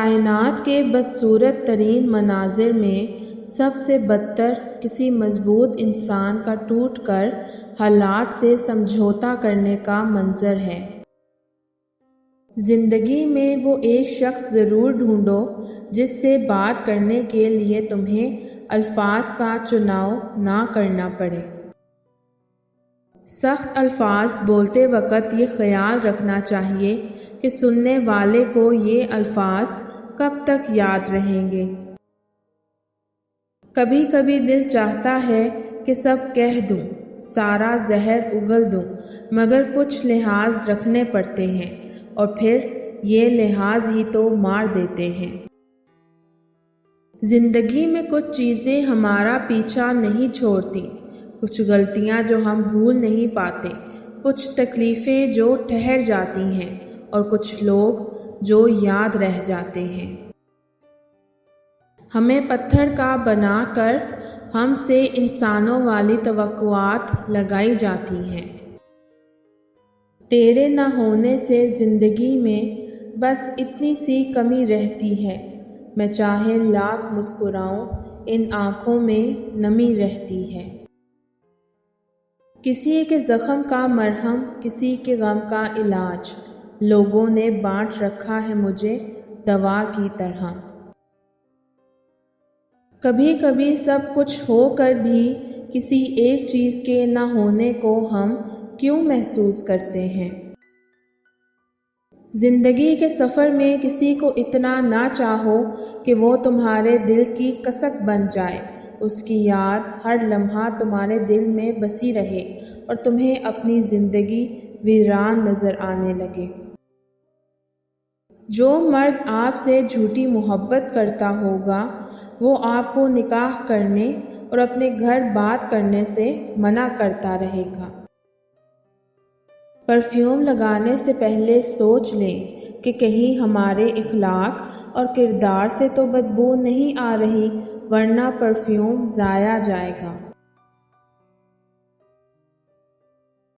کائنات کے بدصورت ترین مناظر میں سب سے بدتر کسی مضبوط انسان کا ٹوٹ کر حالات سے سمجھوتا کرنے کا منظر ہے۔ زندگی میں وہ ایک شخص ضرور ڈھونڈو جس سے بات کرنے کے لیے تمہیں الفاظ کا چناؤ نہ کرنا پڑے۔ سخت الفاظ بولتے وقت یہ خیال رکھنا چاہیے کہ سننے والے کو یہ الفاظ کب تک یاد رہیں گے۔ کبھی کبھی دل چاہتا ہے کہ سب کہہ دوں، سارا زہر اگل دوں، مگر کچھ لحاظ رکھنے پڑتے ہیں اور پھر یہ لحاظ ہی تو مار دیتے ہیں۔ زندگی میں کچھ چیزیں ہمارا پیچھا نہیں چھوڑتی، کچھ غلطیاں جو ہم بھول نہیں پاتے، کچھ تکلیفیں جو ٹھہر جاتی ہیں اور کچھ لوگ جو یاد رہ جاتے ہیں۔ ہمیں پتھر کا بنا کر ہم سے انسانوں والی توقعات لگائی جاتی ہیں۔ تیرے نہ ہونے سے زندگی میں بس اتنی سی کمی رہتی ہے، میں چاہے لاکھ مسکراؤں ان آنکھوں میں نمی رہتی ہے۔ کسی کے زخم کا مرہم، کسی کے غم کا علاج، لوگوں نے بانٹ رکھا ہے مجھے دوا کی طرح۔ کبھی کبھی سب کچھ ہو کر بھی کسی ایک چیز کے نہ ہونے کو ہم کیوں محسوس کرتے ہیں؟ زندگی کے سفر میں کسی کو اتنا نہ چاہو کہ وہ تمہارے دل کی کسک بن جائے، اس کی یاد ہر لمحہ تمہارے دل میں بسی رہے اور تمہیں اپنی زندگی ویران نظر آنے لگے۔ جو مرد آپ سے جھوٹی محبت کرتا ہوگا وہ آپ کو نکاح کرنے اور اپنے گھر بات کرنے سے منع کرتا رہے گا۔ پرفیوم لگانے سے پہلے سوچ لیں کہ کہیں ہمارے اخلاق اور کردار سے تو بدبو نہیں آ رہی، ورنہ پرفیوم ضائع جائے گا۔